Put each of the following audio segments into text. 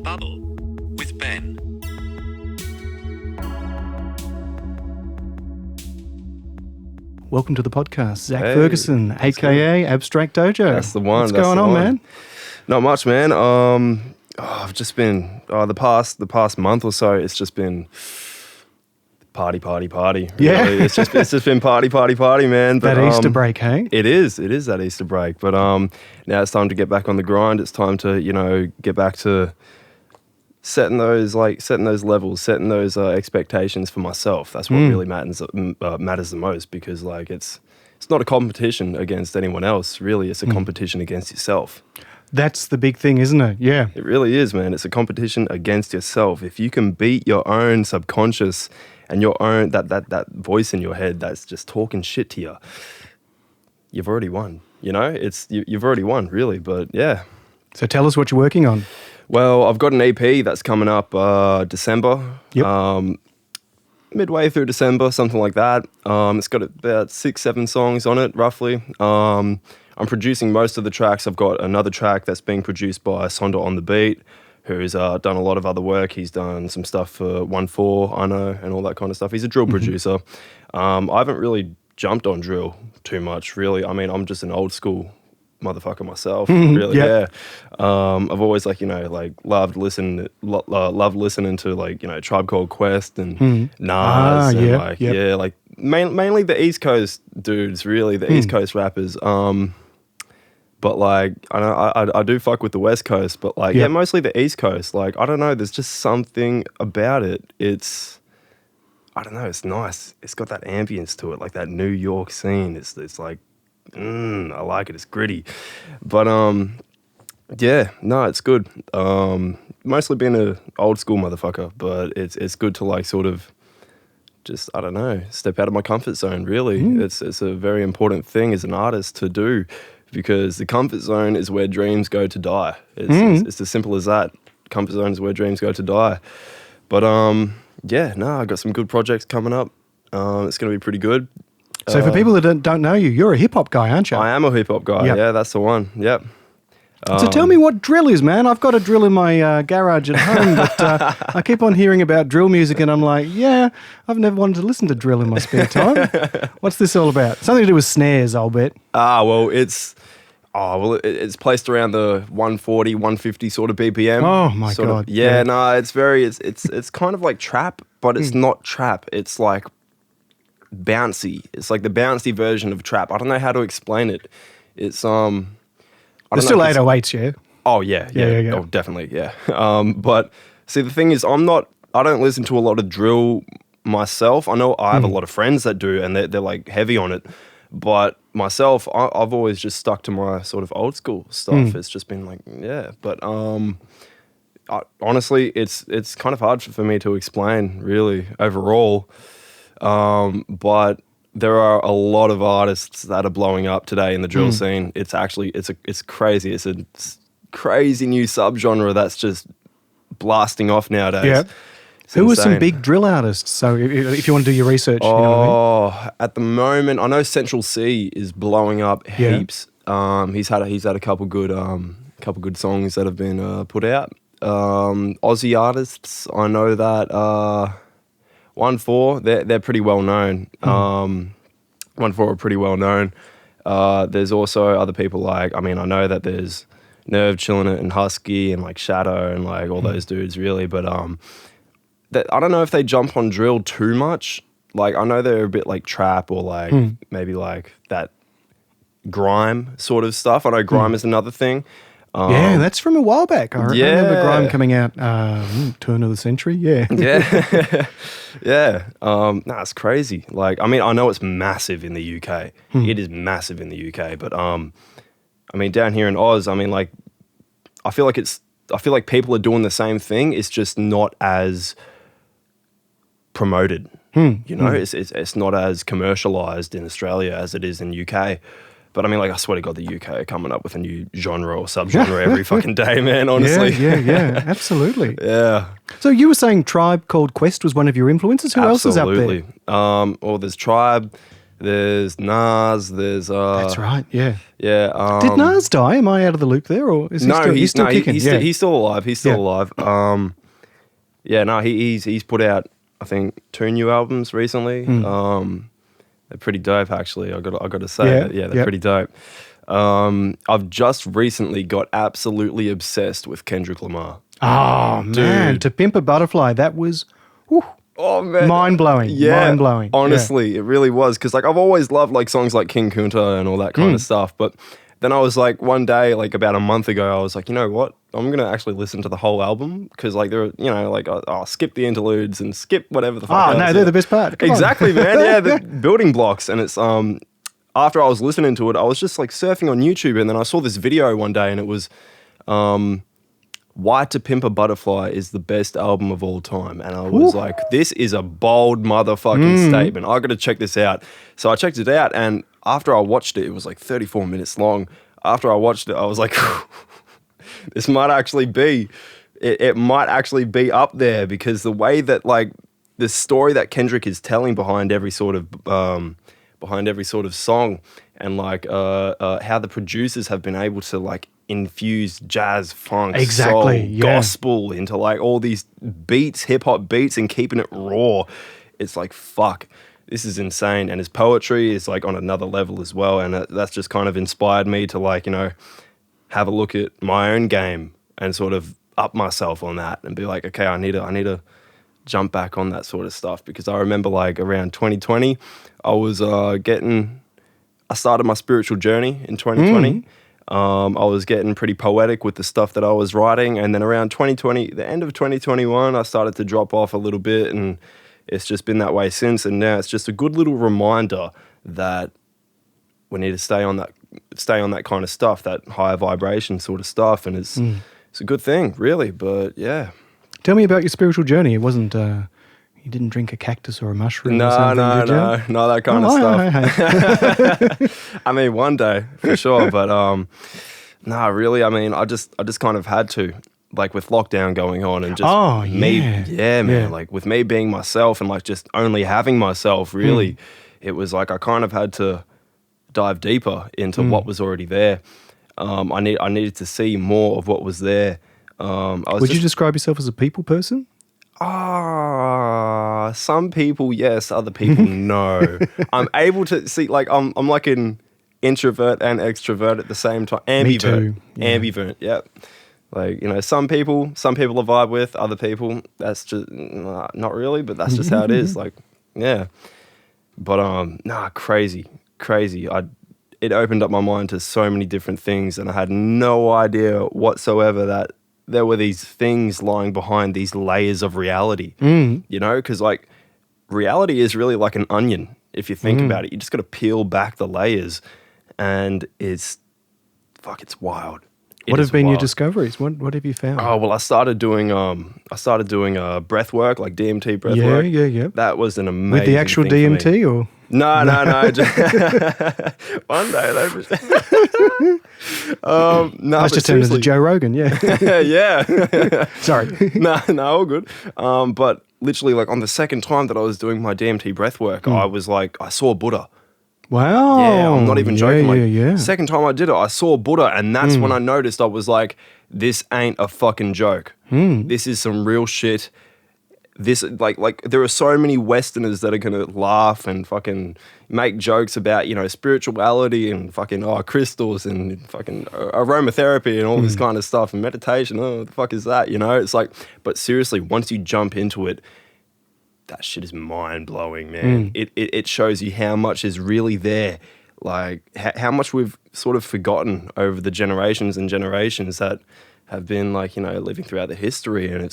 Babble with Ben. Welcome to the podcast, Zak Ferguson, aka Abstrakt Dojo. That's the one. What's going on, man? Not much, man. I've just been the past month or so. It's just been party. Really. Yeah, it's just been party, man. But, that Easter break, hey? It is that Easter break. But now it's time to get back on the grind. It's time to get back to setting those levels, setting those expectations for myself. That's what really matters the most, because it's not a competition against anyone else. Really, it's a competition against yourself. That's the big thing, isn't it? Yeah. It really is, man. It's a competition against yourself. If you can beat your own subconscious and your own that voice in your head that's just talking shit to you, you've already won. You've already won, really. But yeah. So tell us what you're working on. Well, I've got an EP that's coming up December. Yep. Midway through December, something like that. It's got about 6-7 songs on it, roughly. I'm producing most of the tracks. I've got another track that's being produced by Sonda on the Beat, who's done a lot of other work. He's done some stuff for 1-4, I know, and all that kind of stuff. He's a drill producer. I haven't really jumped on drill too much, really. I mean, I'm just an old school motherfucker myself, really. Yeah. I've always loved listening to Tribe Called Quest and Nas and mainly the East Coast dudes, really, the East Coast rappers. But I do fuck with the West Coast, but mostly the East Coast. I don't know, there's just something about it. It's nice. It's got that ambience to it, like that New York scene. It's like, I like it. It's gritty. But it's good. Mostly being an old school motherfucker, but it's good to sort of just, I don't know, step out of my comfort zone, really. It's a very important thing as an artist to do, because the comfort zone is where dreams go to die. It's as simple as that. Comfort zone is where dreams go to die. But I got some good projects coming up. It's going to be pretty good. So for people that don't know you, you're a hip-hop guy, aren't you? I am a hip-hop guy. Yep. Yeah, that's the one. Yep. So tell me what drill is, man. I've got a drill in my garage at home, but I keep on hearing about drill music, and I'm like, I've never wanted to listen to drill in my spare time. What's this all about? Something to do with snares, I'll bet. It's placed around the 140, 150 sort of BPM. Oh my God. It's kind of like trap, but it's not trap. It's like bouncy. It's like the bouncy version of trap. I don't know how to explain it. It's There's still 808s, yeah? Oh yeah. Oh, definitely, yeah. But see, the thing is, I don't listen to a lot of drill myself. I know I have a lot of friends that do, and they're like heavy on it. But myself, I've always just stuck to my sort of old school stuff. It's just been but honestly, it's kind of hard for me to explain, really, overall. But there are a lot of artists that are blowing up today in the drill scene. It's actually it's crazy. It's a crazy new subgenre that's just blasting off nowadays. Yeah. Who are some big drill artists? So if you want to do your research, you know what I mean? At the moment, I know Central C is blowing up heaps. He's had a couple good songs that have been put out. Aussie artists, I know that 1-4, they're pretty well known. 1-4 are pretty well known. There's also other people I know that there's Nerve chilling it and Husky and Shadow and all those dudes, really, but I don't know if they jump on drill too much. I know they're a bit trap or maybe that grime sort of stuff. I know grime is another thing. That's from a while back. I remember grime coming out turn of the century. Yeah. It's crazy. I know it's massive in the UK. It is massive in the UK, but down here in Oz, I feel like people are doing the same thing. It's just not as promoted. It's not as commercialized in Australia as it is in UK. But I swear to God, the UK are coming up with a new genre or subgenre every fucking day, man, honestly. Yeah, absolutely. Yeah. So you were saying Tribe Called Quest was one of your influences. Who else is up there? There's Tribe, There's Nas. There's That's right. Yeah. yeah. Did Nas die? Am I out of the loop there, or is he No, still, he's still no, kicking? he's still alive. He's still Yeah. alive. Yeah, no, he's put out I think 2 new albums recently. They're pretty dope actually. I got to say, Yeah, they're pretty dope. I've just recently got absolutely obsessed with Kendrick Lamar. Oh man, Dude. To Pimp a Butterfly, that was Oh man, mind blowing. Yeah, Mind blowing. honestly, it really was because like I've always loved like songs like King Kunta and all that kind of stuff, but then I was like one day, like about a month ago, I was like, you know what? I'm gonna actually listen to the whole album because like there, are, you know, like I'll skip the interludes and skip whatever the fuck. Oh else, no, yeah. they're the best part. Come on. Exactly, man. Yeah, the building blocks, and it's after I was listening to it, I was just like surfing on YouTube, and then I saw this video one day, and it was Why to Pimp a Butterfly is the best album of all time. And I was like, this is a bold motherfucking statement. I got to check this out. So I checked it out, and after I watched it, it was like 34 minutes long. After I watched it, I was like, this might actually be, it might actually be up there because the way that like the story that Kendrick is telling behind every sort of song, and like how the producers have been able to like infuse jazz, funk, soul, gospel into like all these beats, hip hop beats, and keeping it raw. It's like, fuck, this is insane. And his poetry is like on another level as well. And that's just kind of inspired me to like, you know, have a look at my own game and sort of up myself on that and be like, okay, I need to jump back on that sort of stuff, because I remember like around 2020, I was I started my spiritual journey in 2020. I was getting pretty poetic with the stuff that I was writing, and then around 2020, the end of 2021, I started to drop off a little bit, and it's just been that way since. And now it's just a good little reminder that we need to stay on that kind of stuff, that higher vibration sort of stuff, and it's a good thing, really. But yeah. Tell me about your spiritual journey. It wasn't, you didn't drink a cactus or a mushroom or something, did you? No, that kind of stuff. I mean, one day for sure, but no, really. I mean, I just kind of had to, like with lockdown going on and just man, like with me being myself and like just only having myself, really, it was like I kind of had to dive deeper into what was already there. I needed to see more of what was there. Would you describe yourself as a people person? Some people yes, other people no. I'm able to see, like I'm like an introvert and extrovert at the same time. Ambivert. Me too. Yeah. Ambivert, yeah. Like, you know, some people I vibe with, other people that's just not really, but that's just how it is. Like, yeah. But crazy. It opened up my mind to so many different things, and I had no idea whatsoever that there were these things lying behind these layers of reality, you know? Because, like, reality is really like an onion, if you think about it. You just got to peel back the layers, and it's wild. What have been your discoveries? What have you found? Oh, well, I started doing breath work, like DMT breath work. Yeah. That was an amazing With the actual thing for me. DMT or? No. One day no, I was just turned into Joe Rogan, yeah. yeah. Sorry. No, all good. But literally, like on the second time that I was doing my DMT breath work, I was like, I saw Buddha. Wow. Yeah, I'm not even joking. Yeah. Second time I did it, I saw Buddha, and that's when I noticed, I was like, this ain't a fucking joke. This is some real shit. This like there are so many Westerners that are gonna laugh and fucking make jokes about, you know, spirituality and fucking crystals and fucking aromatherapy and all this kind of stuff and meditation. Oh, what the fuck is that? You know, it's like, but seriously, once you jump into it, that shit is mind blowing, man. It shows you how much is really there, like how much we've sort of forgotten over the generations and generations that have been, like, you know, living throughout the history, and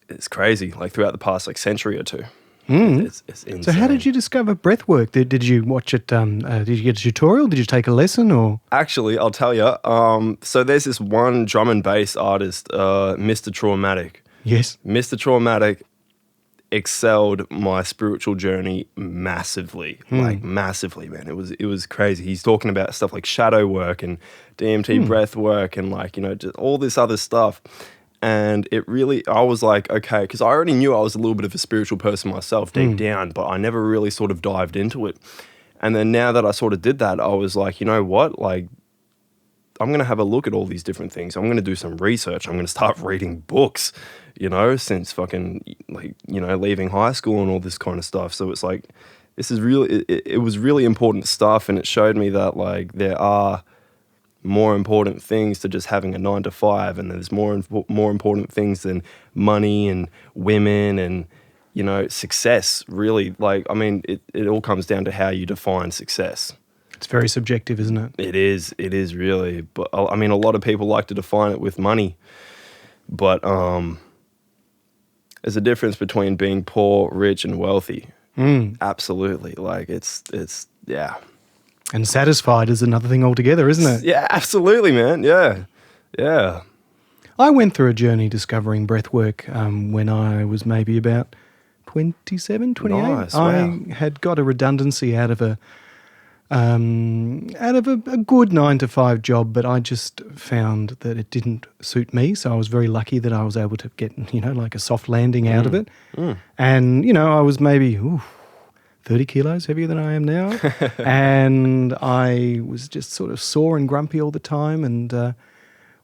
it's crazy, like throughout the past like century or two. It's insane. So how did you discover breath work? Did you watch it? Did you get a tutorial? Did you take a lesson? Or actually, I'll tell you. So there's this one drum and bass artist, Mr. Traumatic. Yes, Mr. Traumatic excelled my spiritual journey massively, like massively, man. It was crazy. He's talking about stuff like shadow work and DMT breath work and, like, you know, just all this other stuff. And I was like, okay, because I already knew I was a little bit of a spiritual person myself deep down, but I never really sort of dived into it. And then now that I sort of did that, I was like, you know what? Like, I'm going to have a look at all these different things. I'm going to do some research. I'm going to start reading books, since fucking, leaving high school and all this kind of stuff. So it's like, this is really, it was really important stuff. And it showed me that, like, there are more important things to just having a 9 to 5, and there's more important things than money and women and success. Really, like, I mean, it all comes down to how you define success. It's very subjective, isn't it? It is really, but I mean, a lot of people like to define it with money, but there's a difference between being poor, rich, and wealthy. Absolutely, like it's yeah. And satisfied is another thing altogether, isn't it? Yeah, absolutely, man. Yeah. I went through a journey discovering breathwork when I was maybe about 27, 28. Nice, wow. I had got a redundancy out of a good 9 to 5 job, but I just found that it didn't suit me. So I was very lucky that I was able to get, like a soft landing out of it. And, I was maybe 30 kilos heavier than I am now. And I was just sort of sore and grumpy all the time. And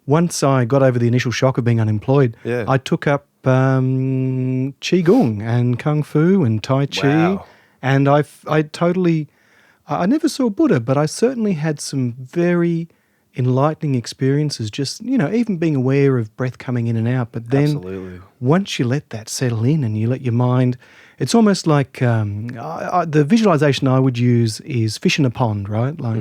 once I got over the initial shock of being unemployed, I took up Qigong and Kung Fu and Tai Chi. Wow. And I never saw Buddha, but I certainly had some very enlightening experiences, just, even being aware of breath coming in and out. But then Absolutely. Once you let that settle in and you let your mind, it's almost like the visualization I would use is fish in a pond, right? Like,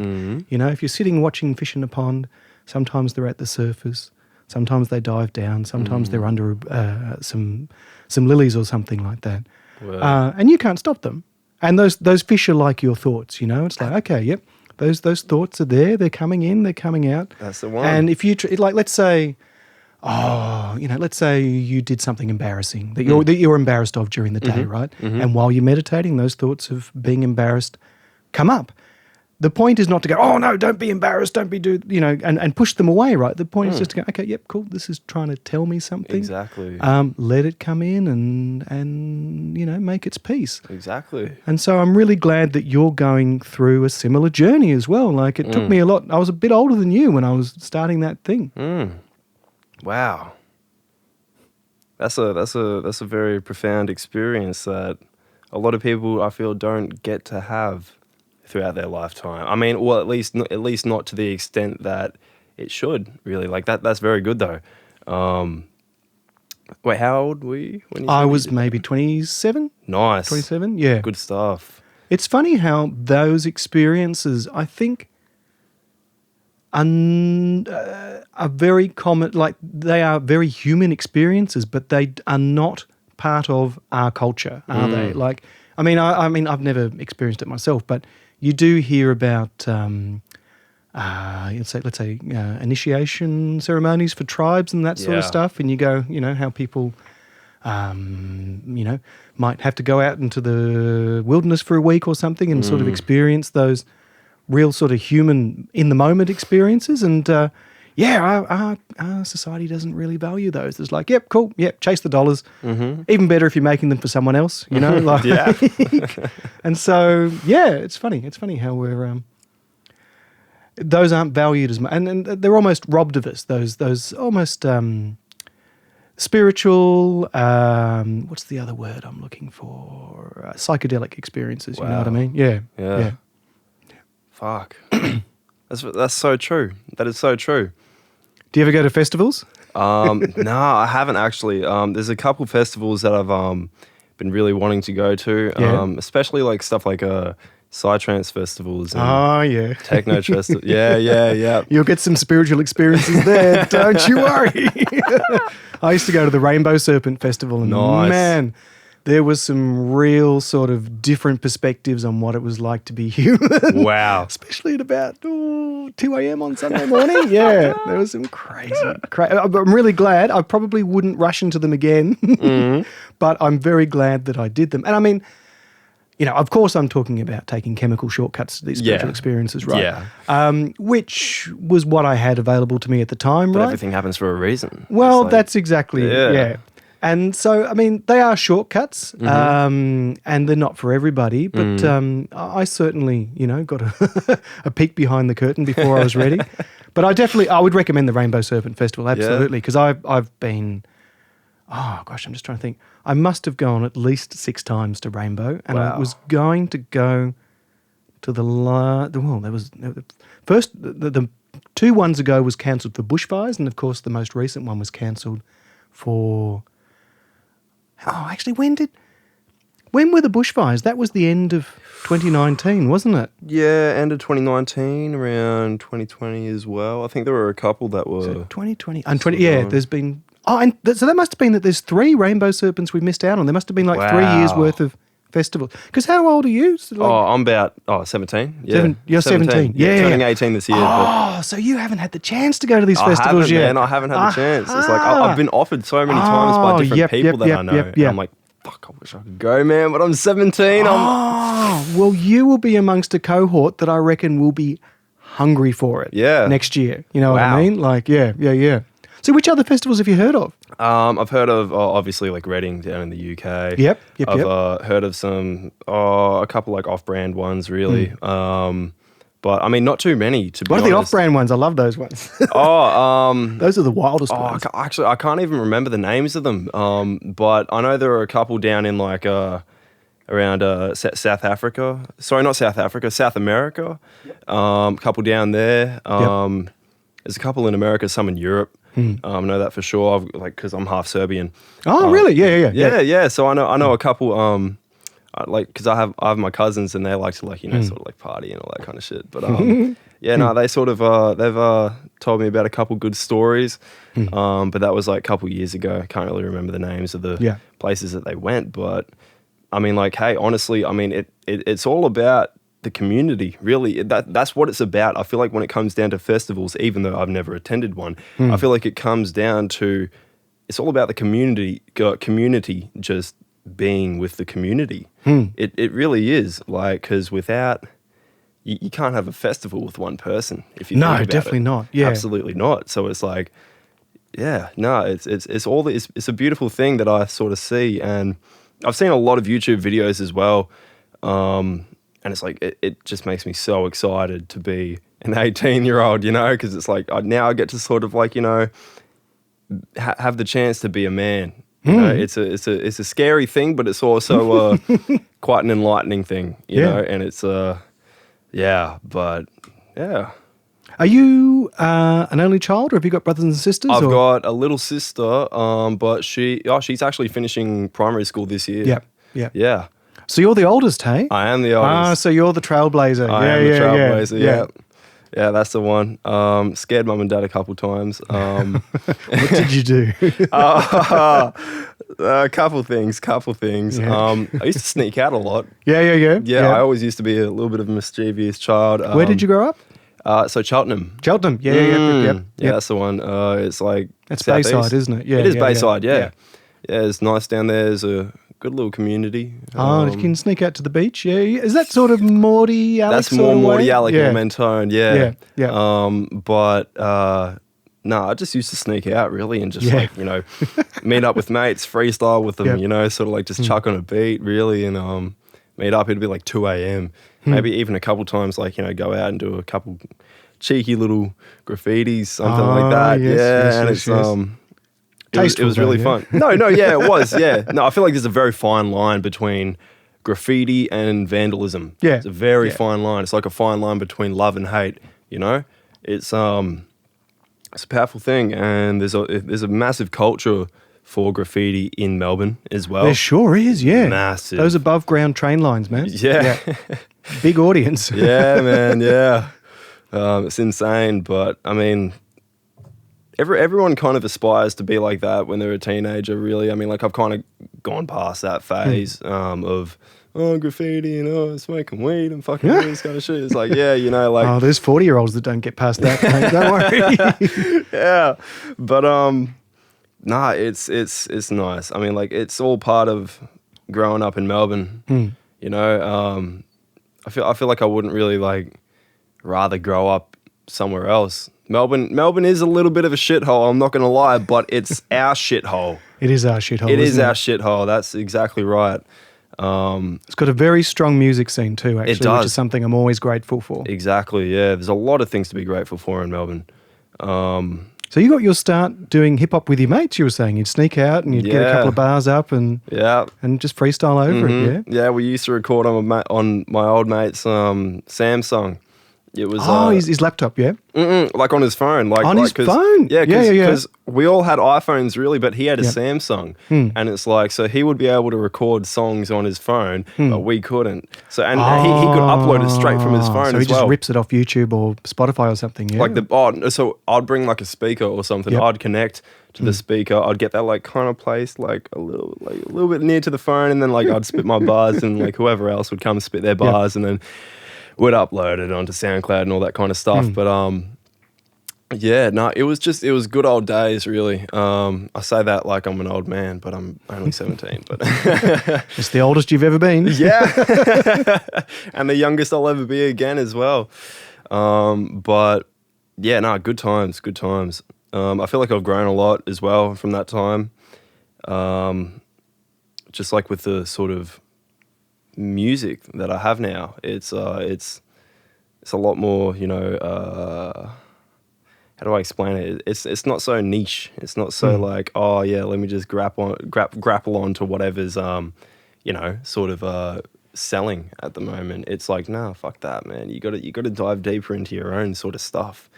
if you're sitting watching fish in a pond, sometimes they're at the surface, sometimes they dive down, sometimes they're under some lilies or something like that. Wow. And you can't stop them. And those fish are like your thoughts, It's like, okay, yep, those thoughts are there, they're coming in, they're coming out. That's the one. And if you, let's say you did something embarrassing that you're embarrassed of during the day, right? And while you're meditating, those thoughts of being embarrassed come up. The point is not to go, oh no, don't be embarrassed, and push them away, right? The point is just to go, okay, yep, cool, this is trying to tell me something. Exactly. Let it come in and make its peace. Exactly. And so I'm really glad that you're going through a similar journey as well. Like, it took me a lot. I was a bit older than you when I was starting that thing. Wow. That's a very profound experience that a lot of people, I feel, don't get to have throughout their lifetime. I mean, well, at least not to the extent that it should, really. Like, that's very good, though. Wait, how old were you when you I was maybe 27. Nice. 27, yeah. Good stuff. It's funny how those experiences, I think, are very common, like they are very human experiences, but they are not part of our culture, are they? Like, I mean, I've never experienced it myself, but you do hear about, let's say, initiation ceremonies for tribes and that sort of stuff, and you go, how people, might have to go out into the wilderness for a week or something and sort of experience those real sort of human in the moment experiences, and our society doesn't really value those. It's like, yep, cool, yep, chase the dollars. Even better if you're making them for someone else, like. Yeah. And so, it's funny. It's funny how we're those aren't valued as much, and they're almost robbed of us. Those almost spiritual. What's the other word I'm looking for? Psychedelic experiences. You know what I mean? Yeah. Fuck. That's so true. That is so true. Do you ever go to festivals? No, I haven't actually. There's a couple festivals that I've been really wanting to go to, especially like stuff like psytrance festivals and techno festivals. Yeah. You'll get some spiritual experiences there, don't you worry. I used to go to the Rainbow Serpent Festival, and man, there was some real sort of different perspectives on what it was like to be human. Wow. Especially at about 2 a.m. on Sunday morning. Yeah, there was some crazy. I'm really glad. I probably wouldn't rush into them again, but I'm very glad that I did them. And I mean, of course I'm talking about taking chemical shortcuts to these spiritual Yeah. experiences, right? Yeah. Which was what I had available to me at the time, But right? everything happens for a reason. Well, It's like- that's exactly it, yeah. And so, I mean, they are shortcuts, and they're not for everybody, but I certainly, got a peek behind the curtain before I was ready. But I would recommend the Rainbow Serpent Festival, absolutely, because I've been, I'm just trying to think. I must have gone at least 6 times to Rainbow, and I Wow. was going to go to the 2 ones ago was cancelled for bushfires, and of course the most recent one was cancelled for... actually, when were the bushfires? That was the end of 2019, wasn't it? Yeah, end of 2019, around 2020 as well. I think there were a couple that were... So 2020 and 20. Yeah, there's been. So that must have been that there's 3 Rainbow Serpents we missed out on. There must have been like 3 years Wow. worth of festivals. Because how old are you? So like- I'm about 17. Yeah, You're 17. Yeah, turning yeah. 18 this year. but so you haven't had the chance to go to these I festivals haven't, yet. man. I haven't had the chance. It's like Aha. I've been offered so many times by different yep, people that I know. yep. And I'm like, fuck, I wish I could go, man. But I'm 17. Well, you will be amongst a cohort that I reckon will be hungry for it. Yeah. Next year. You know what I Wow. mean? Like, yeah. So which other festivals have you heard of? I've heard of obviously like Reading down in the UK. Yep. I've heard of some a couple like off-brand ones really. But I mean, not too many to be What are honest. the off-brand ones? I love those ones. Those are the wildest ones. Actually, I can't even remember the names of them. But I know there are a couple down in like around South Africa. Sorry, not South Africa, South America. A couple down there. There's a couple in America, some in Europe. I know that for sure. Because I'm half Serbian. Oh, really? Yeah. Yeah. So I know a couple. Because I have my cousins and they like to sort of like party and all that kind of shit. But they sort of they've told me about a couple good stories. But that was like a couple years ago. I can't really remember the names of the places that they went. But I mean, like, hey, honestly, I mean, it's all about the community, really. That's what it's about. I feel like when it comes down to festivals, even though I've never attended one, I feel like it comes down to it's all about the community just being with the community. It really is, like, because without you can't have a festival with one person if you think about definitely it. not. Yeah, absolutely not. So it's like, it's a beautiful thing that I sort of see, and I've seen a lot of YouTube videos as well. And it's like, it just makes me so excited to be an 18-year-old, because it's like now I get to sort of like, have the chance to be a man. It's a scary thing, but it's also quite an enlightening thing, you know, and it's, but yeah. Are you an only child, or have you got brothers and sisters? I've got a little sister, but she's actually finishing primary school this year. Yeah. So you're the oldest, hey? I am the oldest. So you're the trailblazer. I am the trailblazer, yeah. Yeah, that's the one. Scared mum and dad a couple times. What did you do? A couple things. Yeah. I used to sneak out a lot. Yeah. I always used to be a little bit of a mischievous child. Where did you grow up? So Cheltenham. Cheltenham. Yeah, That's the one. It's like that's southeast. Bayside, isn't it? Yeah, it is Bayside. Yeah, it's nice down there. There's a good little community. You can sneak out to the beach. Yeah, is that sort of Morty Alex? That's more Morty Alec and Mentone. Yeah. I just used to sneak out really and just meet up with mates, freestyle with them. Sort of like just chuck on a beat really, and meet up. It'd be like 2 a.m. Maybe even a couple times, go out and do a couple cheeky little graffitis, something like that. It was really fun. No, it was. Yeah, no, I feel like there's a very fine line between graffiti and vandalism. Yeah, it's a very fine line. It's like a fine line between love and hate. It's a powerful thing, and there's a massive culture for graffiti in Melbourne as well. There sure is. Yeah, massive. Those above ground train lines, man. Yeah. Big audience. Yeah, man. Yeah, it's insane. But I mean, everyone kind of aspires to be like that when they're a teenager, really. I mean, like, I've kind of gone past that phase of graffiti and smoking weed and fucking all this kind of shit. It's like, there's 40-year-olds that don't get past that, mate. Don't worry. Yeah, but it's nice. I mean, like, it's all part of growing up in Melbourne. You know, I feel like I wouldn't really like rather grow up somewhere else. Melbourne is a little bit of a shithole, I'm not going to lie, but it's our shithole. It is our shithole. It is isn't our shithole. That's exactly right. It's got a very strong music scene too, actually, It does. which is something I'm always grateful for. Exactly, yeah. There's a lot of things to be grateful for in Melbourne. So you got your start doing hip hop with your mates, you were saying. You'd sneak out and you'd get a Yeah. couple of bars up and just freestyle over it, yeah? Yeah, we used to record on my old mate's Samsung. It was his laptop, yeah? like on his phone, like On his 'cause- phone? Yeah, Yeah. because we all had iPhones really, but he had a Yep. Samsung, and it's like so he would be able to record songs on his phone, but we couldn't. So and he could upload it straight from his phone so as he just well. rips it off YouTube or Spotify or something, yeah? Like so I'd bring like a speaker or something. Yep. I'd connect to the speaker. I'd get that like kind of placed like a little bit near to the phone, and then like I'd spit my bars, and like whoever else would come spit their bars, and then would upload it onto SoundCloud and all that kind of stuff. But yeah, no, it was good old days, really. I say that like I'm an old man, but I'm only 17. But It's the oldest you've ever been. yeah, and the youngest I'll ever be again as well. But yeah, no, good times. I feel like I've grown a lot as well from that time. Just like with the sort of music that I have now, it's a lot more, you know. How do I explain it? It's not so niche. It's not so like, oh yeah, let me just grapple on to whatever's you know, sort of selling at the moment. It's like, nah, fuck that, man. You got to dive deeper into your own sort of stuff.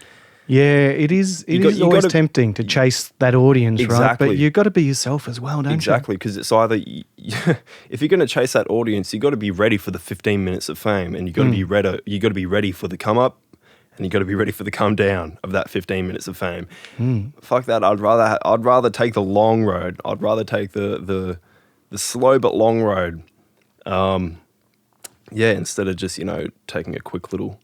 Yeah, it is always tempting to chase that audience, right? Exactly. But you've got to be yourself as well, don't Exactly, because it's either if you're going to chase that audience, you got to be ready for the 15 minutes of fame, and you got to be ready. You got to be ready for the come up, and you got to be ready for the come down of that 15 minutes of fame. Fuck that. I'd rather take the long road. I'd rather take the slow but long road. Yeah, instead of just, you know, taking a quick little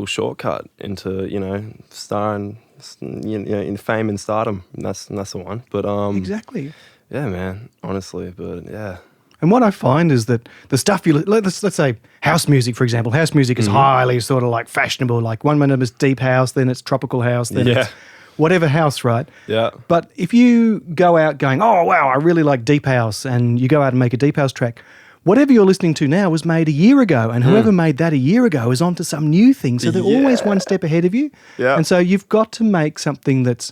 shortcut into, you know, starring, you know, in fame and stardom. And that's the one. But Exactly. yeah, man. Honestly, but yeah. And what I find is that the stuff let's say house music, for example. House music is highly sort of like fashionable. Like 1 minute it's deep house, then it's tropical house, then it's whatever house, right? Yeah. But if you go out going, oh wow, I really like deep house, and you go out and make a deep house track, whatever you're listening to now was made a year ago, and whoever made that a year ago is onto some new thing. So they're always one step ahead of you. Yeah. And so you've got to make something that's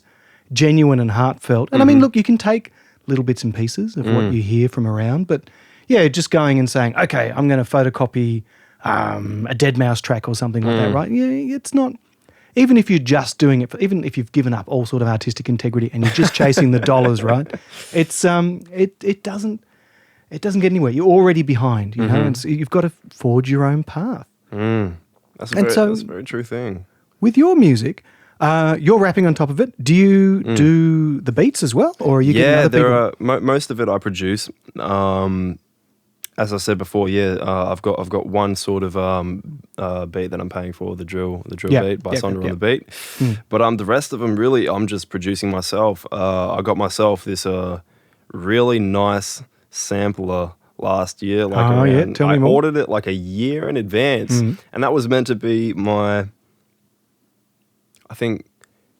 genuine and heartfelt. And I mean, look, you can take little bits and pieces of what you hear from around, but yeah, just going and saying, okay, I'm going to photocopy a Dead Mouse track or something like that, right? Yeah, it's not. Even if you're just doing it, even if you've given up all sort of artistic integrity and you're just chasing the dollars, right? It's it doesn't get anywhere. You're already behind, you know, and so you've got to forge your own path. That's a very true thing. With your music, you're rapping on top of it. Do you do the beats as well, or are you getting other people? Most of it I produce. As I said before, I've got one sort of beat that I'm paying for, the drill beat by Sondra on the beat. But the rest of them really I'm just producing myself. I got myself this really nice sampler last year. Like tell me I more. ordered it like a year in advance, and that was meant to be my, I think,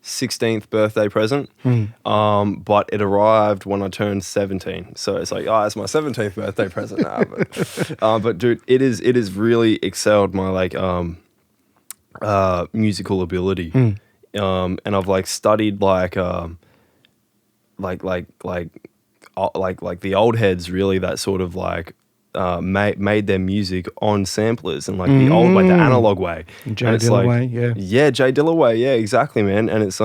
16th birthday present. But it arrived when I turned 17. So it's like, it's my 17th birthday present now. But dude, it is really excelled my like musical ability. And I've like studied like the old heads really that sort of like made their music on samplers and like the old way, the analog way. Jay Dillaway, yeah, Jay Dillaway, yeah, exactly, man. And it's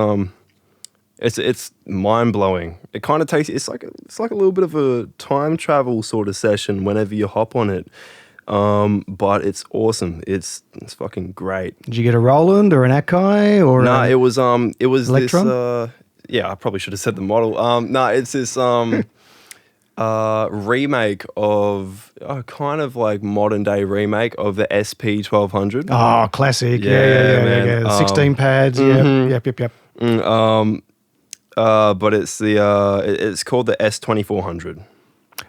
mind blowing. It kind of takes it's like a little bit of a time travel sort of session whenever you hop on it. But it's awesome. It's fucking great. Did you get a Roland or an Akai or? No, it was Electron? this. Yeah, I probably should have said the model. No, it's this remake of kind of like modern day remake of the SP 1200. Oh, classic. Yeah, man. The 16 pads. Yep. But it's the it's called the S 2400.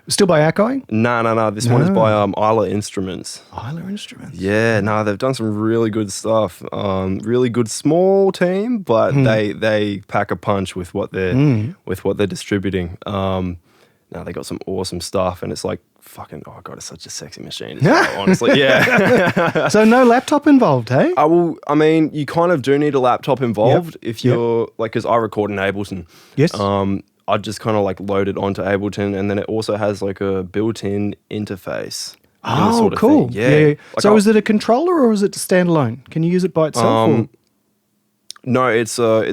Still by Akai? No. This one is by Isla Instruments. Isla Instruments. Yeah, no, they've done some really good stuff. Really good small team, but they pack a punch with what they're distributing. Now they got some awesome stuff, and it's like fucking. Oh god, it's such a sexy machine. Honestly, yeah. So no laptop involved, hey? I mean, you kind of do need a laptop involved if you're like, because I record in Ableton. Yes. I just kind of like load it onto Ableton, and then it also has like a built-in interface. Oh, sort of cool. thing. Yeah. Like so is it a controller or is it standalone? Can you use it by itself? No, it's a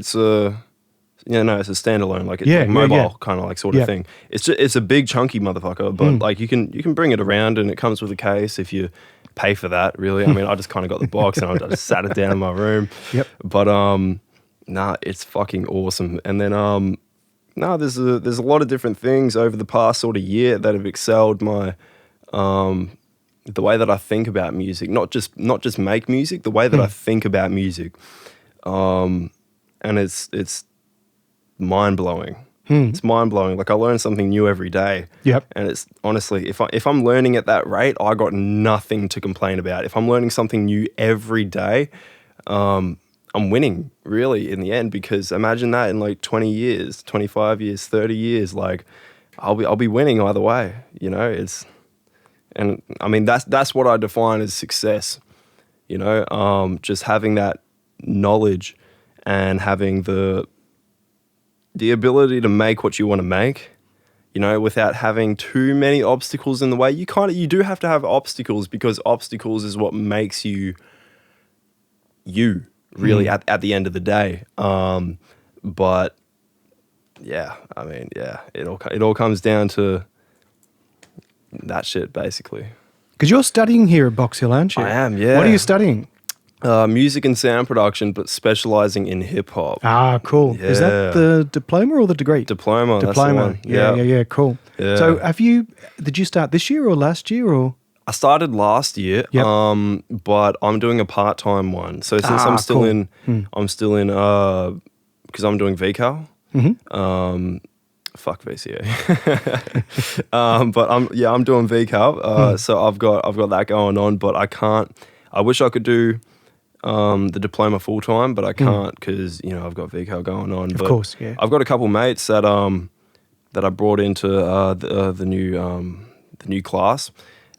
standalone, like it's like mobile kind of like sort of thing. It's a big chunky motherfucker, but like you can bring it around, and it comes with a case if you pay for that. Really, I mean, I just kind of got the box and I just sat it down in my room. Yep. But it's fucking awesome. And then there's a lot of different things over the past sort of year that have excelled my the way that I think about music. Not just make music, the way that I think about music. And it's mind-blowing. It's mind-blowing. Like, I learn something new every day. Yep. And it's honestly, if I'm learning at that rate, I got nothing to complain about. If I'm learning something new every day, I'm winning, really, in the end, because imagine that in like 20 years, 25 years, 30 years, like I'll be winning either way, you know? And I mean, that's what I define as success, you know? Just having that knowledge and having the ability to make what you want to make, you know, without having too many obstacles in the way. You do have to have obstacles, because obstacles is what makes you really at the end of the day. But yeah, I mean, yeah, it all comes down to that shit, basically. Because you're studying here at Box Hill, aren't you? I am, yeah. What are you studying? Music and sound production, but specializing in hip hop. Ah, cool. Yeah. Is that the diploma or the degree? Diploma. That's the one. Yeah, cool. Yeah. So did you start this year or last year or? I started last year, but I'm doing a part-time one. So since I'm still in, because I'm doing VCAL. Fuck VCA. But I'm doing VCAL. So I've got that going on, but I can't. I wish I could do the diploma full time, but I can't because I've got VCAL going on. Of course, yeah. I've got a couple mates that I brought into the new class,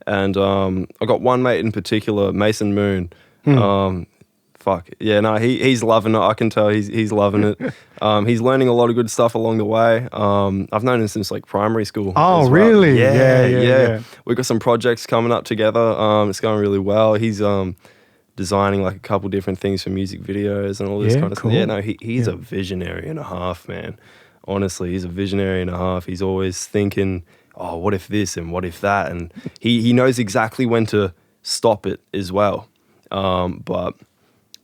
and I got one mate in particular, Mason Moon. He's loving it. I can tell he's loving it. He's learning a lot of good stuff along the way. I've known him since like primary school. Oh, as well. really? Yeah. We've got some projects coming up together. It's going really well. He's designing like a couple different things for music videos and all this kind of cool. stuff. Yeah, no, he's a visionary and a half, man. Honestly, he's a visionary and a half. He's always thinking, oh, what if this and what if that? And he knows exactly when to stop it as well. But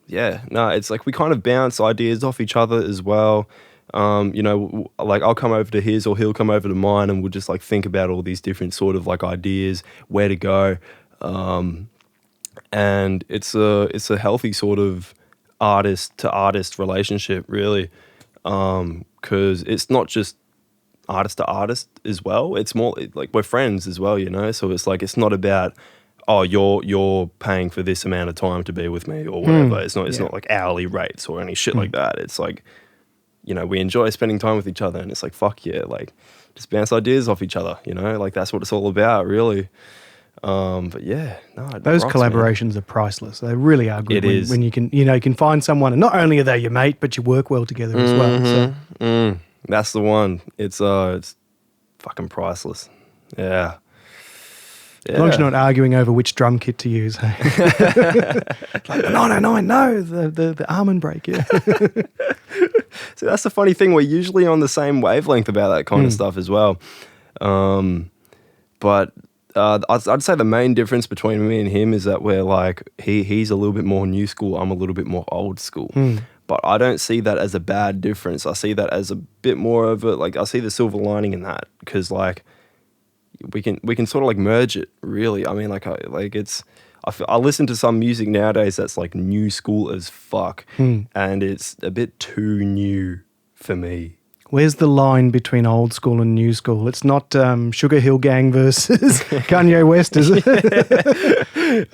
yeah, no, it's like we kind of bounce ideas off each other as well. Like I'll come over to his or he'll come over to mine, and we'll just like think about all these different sort of like ideas, where to go. And it's a healthy sort of artist to artist relationship, really. Cause it's not just artist to artist as well. It's more like we're friends as well, So it's like, it's not about, oh, you're paying for this amount of time to be with me or whatever. It's not like hourly rates or any shit like that. It's like, we enjoy spending time with each other, and it's like, fuck yeah, like just bounce ideas off each other, like that's what it's all about, really. But yeah, no, those collaborations are priceless. They really are good. It is. When you can, you can find someone, and not only are they your mate, but you work well together as well. So. That's the one. It's fucking priceless. Yeah. As long as you're not arguing over which drum kit to use. Like, no, the almond break, yeah. So that's the funny thing. We're usually on the same wavelength about that kind of stuff as well. But I'd say the main difference between me and him is that we're like, he's a little bit more new school, I'm a little bit more old school. But I don't see that as a bad difference. I see that as a bit more of a, like, I see the silver lining in that, because like, we can sort of like merge it, really. I mean, I listen to some music nowadays that's like new school as fuck, and it's a bit too new for me. Where's the line between old school and new school? It's not Sugar Hill Gang versus Kanye West, is it?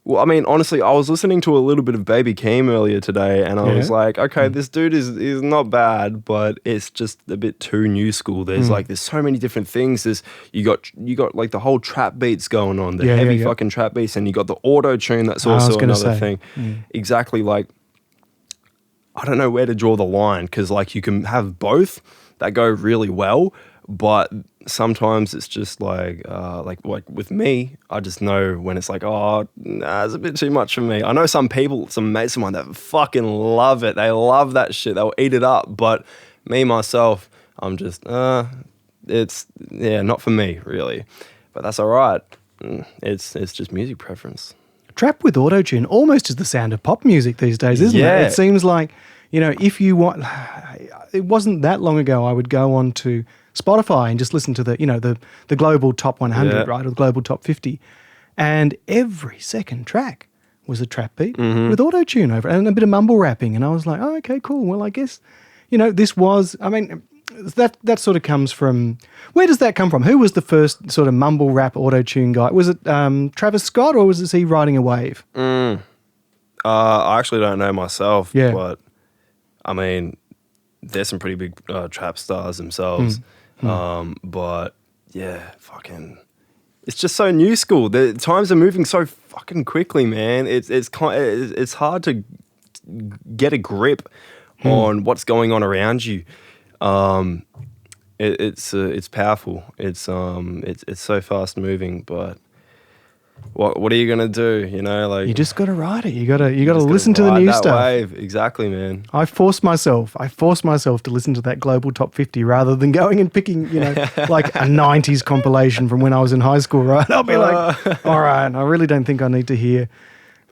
Well, I mean, honestly, I was listening to a little bit of Baby Keem earlier today, and I was like, okay, this dude is not bad, but it's just a bit too new school. There's there's so many different things. You got like the whole trap beats going on, the heavy fucking trap beats, and you got the auto tune. That's also another thing. Exactly, like I don't know where to draw the line, because like you can have both that go really well, but sometimes it's just like with me, I just know when it's like, oh, nah, it's a bit too much for me. I know some people, some mates of mine that fucking love it. They love that shit. They'll eat it up. But me, myself, I'm just, it's, not for me, really. But that's all right. It's just music preference. Trap with autotune almost is the sound of pop music these days, isn't it? It seems like, if you want, it wasn't that long ago I would go on to Spotify and just listen to the global top 100, right, or the global top 50, and every second track was a trap beat with auto-tune over it and a bit of mumble rapping, and I was like, oh, okay, cool. Well, I guess, this was, I mean, that sort of comes from, where does that come from? Who was the first sort of mumble rap auto-tune guy? Was it Travis Scott, or was he riding a wave? I actually don't know myself, but I mean, there's some pretty big trap stars themselves. But yeah, fucking, it's just so new school. The times are moving so fucking quickly, man. It's hard to get a grip on what's going on around you. It's powerful. It's so fast moving, but what are you gonna do? Like you just got to ride it. You got to listen to the new stuff. Wave. Exactly, man. I forced myself to listen to that global top 50 rather than going and picking, like a 90s compilation from when I was in high school, right? I'll be like, all right, I really don't think I need to hear,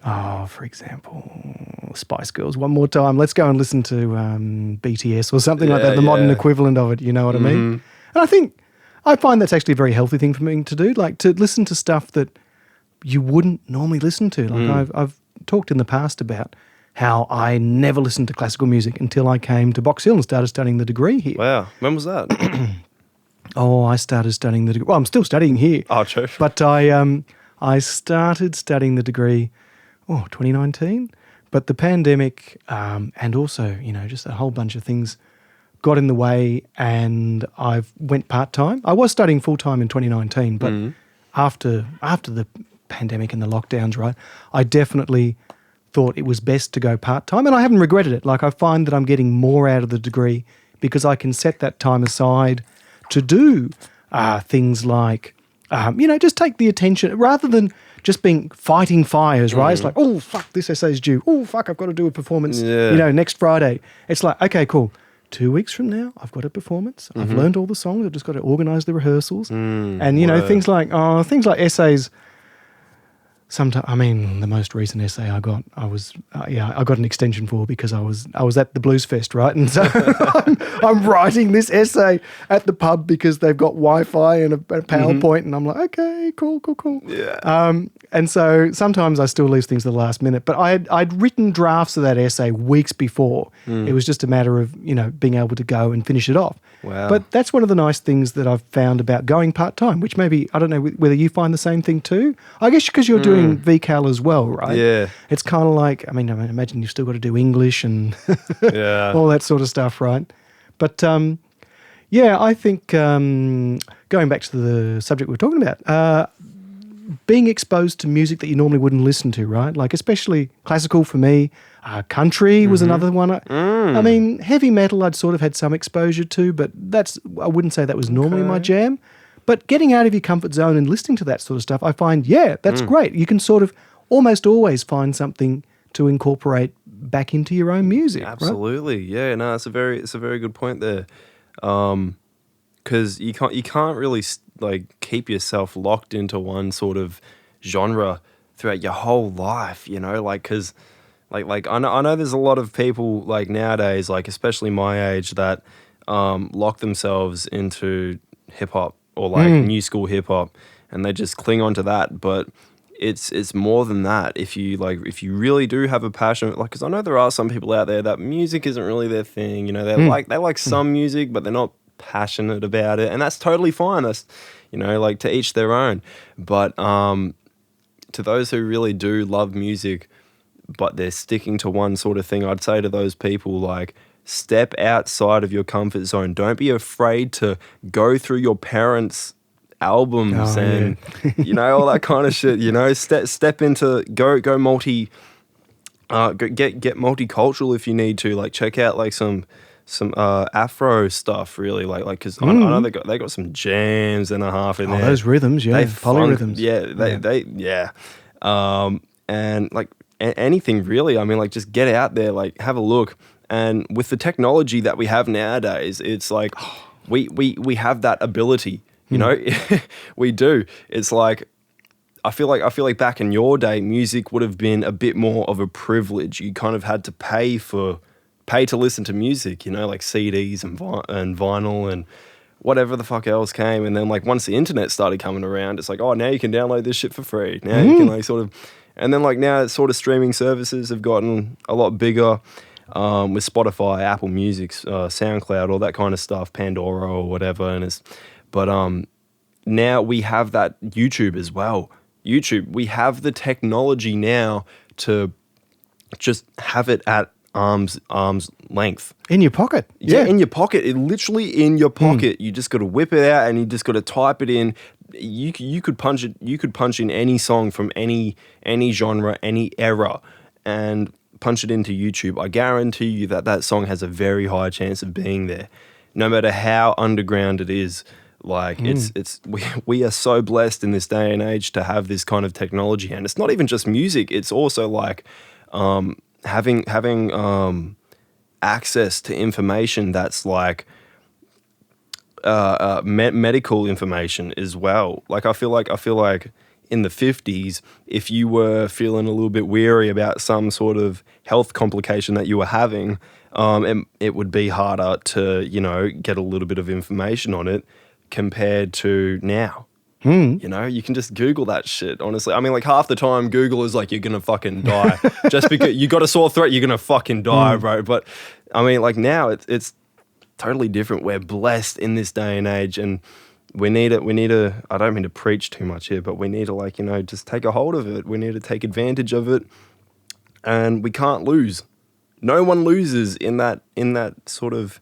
for example, Spice Girls one more time. Let's go and listen to BTS or something like that, the modern equivalent of it, you know what I mean? And I find that's actually a very healthy thing for me to do, like to listen to stuff that you wouldn't normally listen to. Like I've talked in the past about how I never listened to classical music until I came to Box Hill and started studying the degree here. Wow. When was that? I started studying the degree. Well, I'm still studying here. Oh, true. But I started studying the degree, 2019. But the pandemic and also, just a whole bunch of things got in the way, and I went part-time. I was studying full-time in 2019, but after the pandemic and the lockdowns, right, I definitely thought it was best to go part-time, and I haven't regretted it. Like, I find that I'm getting more out of the degree because I can set that time aside to do things like, just take the attention rather than just being fighting fires, right? It's like, oh, fuck, this essay's due. Oh, fuck, I've got to do a performance, next Friday. It's like, okay, cool. 2 weeks from now, I've got a performance. I've learned all the songs. I've just got to organise the rehearsals. And, things like essays. Sometimes, I mean, the most recent essay I got an extension for because I was at the Blues Fest, right? And so I'm writing this essay at the pub because they've got Wi-Fi and a PowerPoint, and I'm like, okay, cool. Yeah. And so sometimes I still leave things to the last minute, but I'd written drafts of that essay weeks before. It was just a matter of, being able to go and finish it off. Wow. But that's one of the nice things that I've found about going part-time, which maybe, I don't know whether you find the same thing too. I guess because you're doing VCAL as well, right? Yeah. It's kind of like, I imagine you've still got to do English and all that sort of stuff, right? But I think going back to the subject we were talking about, being exposed to music that you normally wouldn't listen to, right? Like especially classical for me, country was another one. I mean, heavy metal I'd sort of had some exposure to, but I wouldn't say that was normally my jam. But getting out of your comfort zone and listening to that sort of stuff, I find, that's great. You can sort of almost always find something to incorporate back into your own music. Absolutely, right? Yeah. No, it's a very good point there, because you can't really like keep yourself locked into one sort of genre throughout your whole life. Because like I know there's a lot of people like nowadays, like especially my age, that lock themselves into hip hop or like new school hip hop, and they just cling on to that. But it's more than that. If you really do have a passion, like, because I know there are some people out there that music isn't really their thing. You know, they like some music, but they're not passionate about it, and that's totally fine. That's, you know, like, to each their own. But to those who really do love music, but they're sticking to one sort of thing, I'd say to those people, like, step outside of your comfort zone. Don't be afraid to go through your parents' albums and you know, all that kind of shit. You know, step into go get multicultural if you need to. Like, check out like some Afro stuff, really, like because I know they got some jams and a half in there. Those rhythms, yeah, polyrhythms. And like anything really. I mean, like, just get out there, like, have a look. And with the technology that we have nowadays, it's like we have that ability. You know, we do. It's like, I feel like back in your day, music would have been a bit more of a privilege. You kind of had to pay to listen to music, you know, like CDs and vinyl and whatever the fuck else came. And then, like, once the internet started coming around, it's like, oh, now you can download this shit for free. Now you can, like, sort of, and then, like, now it's sort of streaming services have gotten a lot bigger, with Spotify, Apple Music, SoundCloud, all that kind of stuff, Pandora or whatever. But now we have that YouTube as well. YouTube, we have the technology now to just have it at arm's length. In your pocket. Yeah, in your pocket. Literally in your pocket. You just got to whip it out and you just got to type it in. You could punch it. You could punch in any song from any genre, any era, and punch it into YouTube. I guarantee you that song has a very high chance of being there, no matter how underground it is. Like, we are so blessed in this day and age to have this kind of technology, and it's not even just music. It's also like having access to information that's like medical information as well. Like, I feel like in the 50s, if you were feeling a little bit weary about some sort of health complication that you were having, it would be harder to, you know, get a little bit of information on it compared to now. You know, you can just Google that shit, honestly. I mean, like, half the time Google is like, you're going to fucking die. Just because you got a sore throat, you're going to fucking die, bro. But, I mean, like, now it's totally different. We're blessed in this day and age, and we need to, I don't mean to preach too much here, but we need to, like, you know, just take a hold of it. We need to take advantage of it, and we can't lose. No one loses in that sort of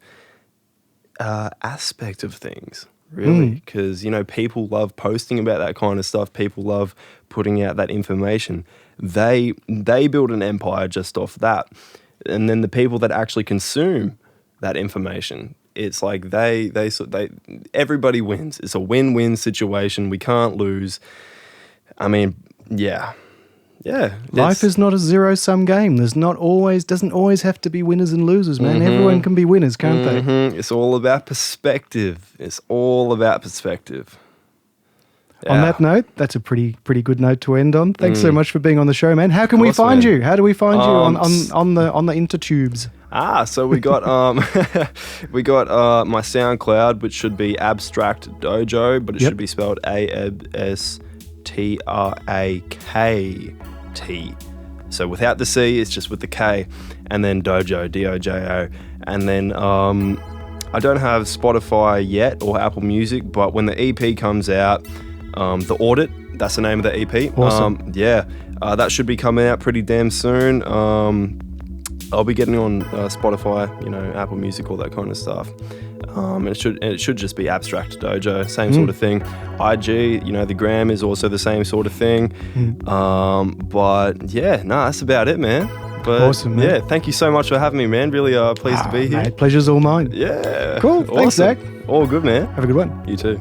aspect of things, really, because, you know, people love posting about that kind of stuff. People love putting out that information. They build an empire just off that, and then the people that actually consume that information, it's like they everybody wins. It's a win-win situation. We can't lose. I mean, yeah. Life is not a zero-sum game. Doesn't always have to be winners and losers, man. Everyone can be winners, can't they? It's all about perspective. Yeah. On that note, that's a pretty good note to end on. Thanks so much for being on the show, man. How can we find you? How do we find you on the intertubes? So we got my SoundCloud, which should be Abstrakt Dojo, but it should be spelled ABSTRAKT. So without the C, it's just with the K, and then Dojo, DOJO. And then I don't have Spotify yet or Apple Music, but when the EP comes out, The Audit, that's the name of the EP. Awesome. That should be coming out pretty damn soon. I'll be getting on Spotify, you know, Apple Music, all that kind of stuff. It should just be Abstrakt Dojo, same sort of thing. IG, you know, the gram is also the same sort of thing. But yeah, that's about it, man. But awesome, man. Yeah, thank you so much for having me, man. Really pleased to be here. Mate, pleasure's all mine. Yeah. Cool. Awesome. Thanks, Zach. All good, man. Have a good one. You too.